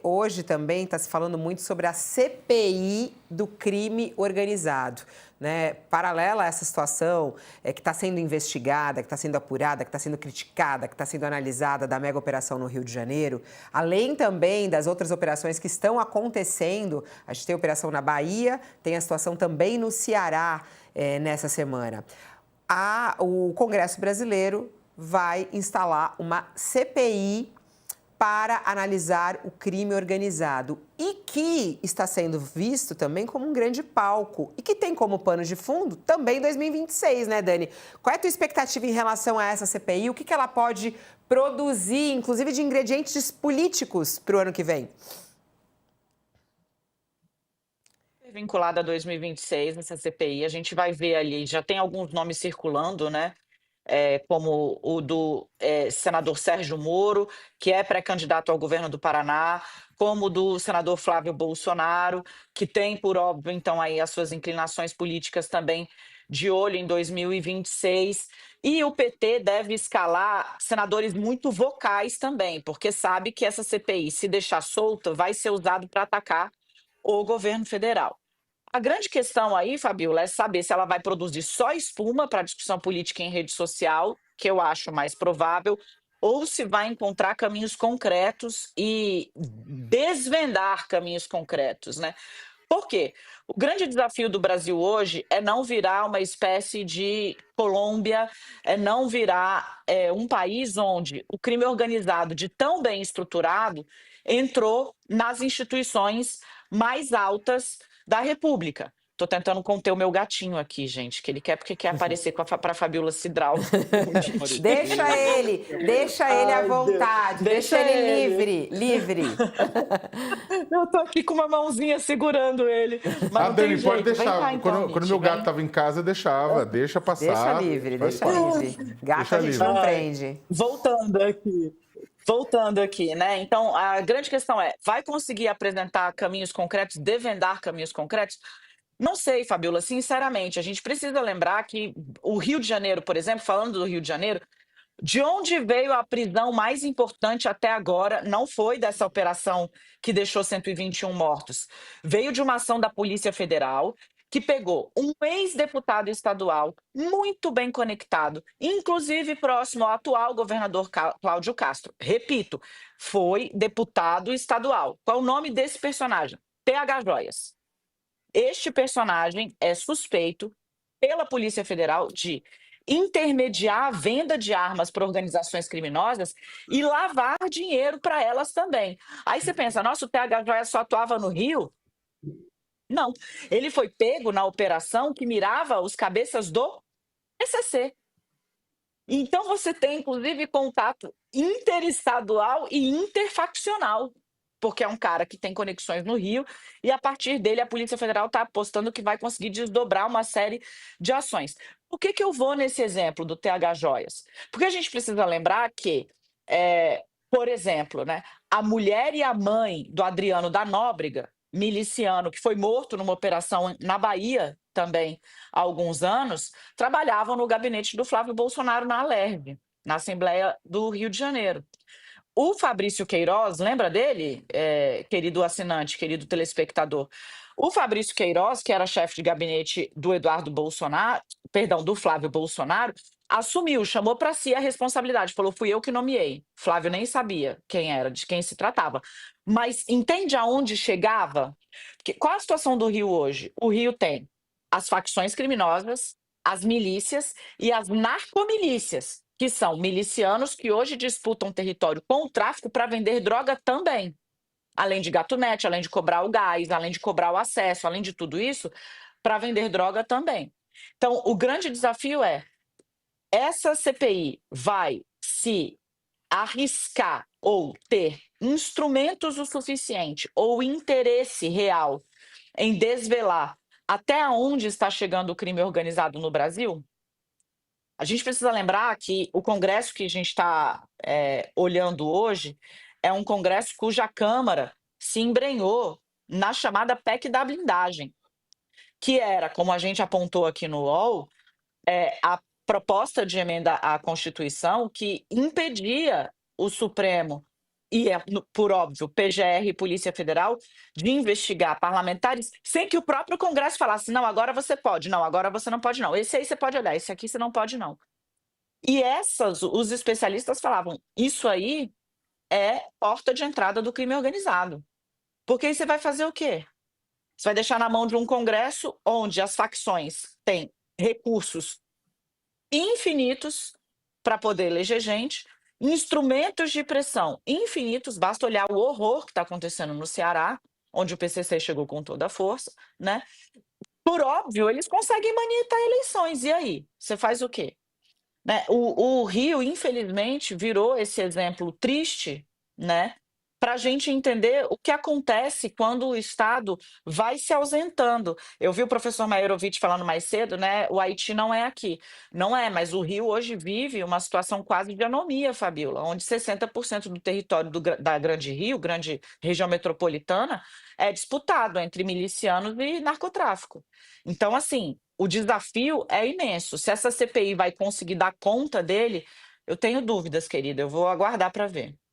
hoje também está se falando muito sobre a CPI do crime organizado, né? Paralela a essa situação que está sendo investigada, que está sendo apurada, que está sendo criticada, que está sendo analisada da mega operação no Rio de Janeiro, além também das outras operações que estão acontecendo, a gente tem a operação na Bahia, tem a situação também no Ceará nessa semana. O Congresso Brasileiro vai instalar uma CPI para analisar o crime organizado e que está sendo visto também como um grande palco e que tem como pano de fundo também 2026, né, Dani? Qual é a tua expectativa em relação a essa CPI? O que ela pode produzir, inclusive de ingredientes políticos para o ano que vem? Vinculada a 2026, essa CPI, a gente vai ver ali, já tem alguns nomes circulando, né? Como o do senador Sérgio Moro, que é pré-candidato ao governo do Paraná, como o do senador Flávio Bolsonaro, que tem, por óbvio, então, aí as suas inclinações políticas também de olho em 2026. E o PT deve escalar senadores muito vocais também, porque sabe que essa CPI, se deixar solta, vai ser usado para atacar o governo federal. A grande questão aí, Fabiola, é saber se ela vai produzir só espuma para discussão política em rede social, que eu acho mais provável, ou se vai encontrar caminhos concretos e desvendar caminhos concretos, né? Por quê? O grande desafio do Brasil hoje é não virar uma espécie de Colômbia, é não virar um país onde o crime organizado, de tão bem estruturado, entrou nas instituições mais altas da República. Estou tentando conter o meu gatinho aqui, gente, que ele quer porque quer aparecer para a Fabiola Cidral. Deixa ele à Ai, Deus. vontade, deixa ele livre. Eu tô aqui com uma mãozinha segurando ele, mas A não tem Dani, pode jeito. Vem deixar. cá então, Quando meu Nietzsche, gato vem. estava em casa, eu deixava. Deixa passar. Faz Deixa parte. livre. Gato Deixa a gente livre. não Ai, prende. voltando aqui, né? Então, a grande questão é: vai conseguir apresentar caminhos concretos, desvendar caminhos concretos? Não sei, Fabiola, sinceramente, a gente precisa lembrar que o Rio de Janeiro, por exemplo, falando do Rio de Janeiro, de onde veio a prisão mais importante até agora não foi dessa operação que deixou 121 mortos. Veio de uma ação da Polícia Federal que pegou um ex-deputado estadual muito bem conectado, inclusive próximo ao atual governador Cláudio Castro. Repito, foi deputado estadual. Qual é o nome desse personagem? PH Joias. Este personagem é suspeito pela Polícia Federal de intermediar a venda de armas para organizações criminosas e lavar dinheiro para elas também. Aí você pensa, nossa, o PH Joia só atuava no Rio? Não, ele foi pego na operação que mirava os cabeças do PCC. Então você tem, inclusive, contato interestadual e interfaccional, porque é um cara que tem conexões no Rio e, a partir dele, a Polícia Federal está apostando que vai conseguir desdobrar uma série de ações. Por que eu vou nesse exemplo do TH Joias? Porque a gente precisa lembrar que, por exemplo, né, a mulher e a mãe do Adriano da Nóbrega, miliciano, que foi morto numa operação na Bahia também há alguns anos, trabalhavam no gabinete do Flávio Bolsonaro na Alerj, na Assembleia do Rio de Janeiro. O Fabrício Queiroz, lembra dele, querido assinante, querido telespectador? O Fabrício Queiroz, que era chefe de gabinete do Eduardo Bolsonaro, perdão, do Flávio Bolsonaro, assumiu, chamou para si a responsabilidade, falou: fui eu que nomeei. Flávio nem sabia quem era, de quem se tratava. Mas entende aonde chegava? Qual a situação do Rio hoje? O Rio tem as facções criminosas, as milícias e as narcomilícias, que são milicianos que hoje disputam território com o tráfico para vender droga também. Além de gatunete, além de cobrar o gás, além de cobrar o acesso, além de tudo isso, para vender droga também. Então, o grande desafio é: essa CPI vai se arriscar ou ter instrumentos o suficiente ou interesse real em desvelar até onde está chegando o crime organizado no Brasil? A gente precisa lembrar que o Congresso que a gente está olhando hoje é um Congresso cuja Câmara se embrenhou na chamada PEC da blindagem, que era, como a gente apontou aqui no UOL, a proposta de emenda à Constituição que impedia o Supremo e por óbvio, PGR e Polícia Federal, de investigar parlamentares sem que o próprio Congresso falasse: não, agora você pode, não, agora você não pode, não. Esse aí você pode olhar, esse aqui você não pode, não. E os especialistas falavam: isso aí é porta de entrada do crime organizado. Porque aí você vai fazer o quê? Você vai deixar na mão de um Congresso onde as facções têm recursos infinitos para poder eleger gente, instrumentos de pressão infinitos, basta olhar o horror que está acontecendo no Ceará, onde o PCC chegou com toda a força, né? Por óbvio, eles conseguem manipular eleições, e aí? Você faz o quê? Né? O Rio, infelizmente, virou esse exemplo triste, né? Para a gente entender o que acontece quando o Estado vai se ausentando. Eu vi o professor Maerovic falando mais cedo, né? O Haiti não é aqui. Não é, mas o Rio hoje vive uma situação quase de anomia, Fabiola, onde 60% do território da Grande Rio, grande região metropolitana, é disputado entre milicianos e narcotráfico. Então, assim, o desafio é imenso. Se essa CPI vai conseguir dar conta dele, eu tenho dúvidas, querida. Eu vou aguardar para ver.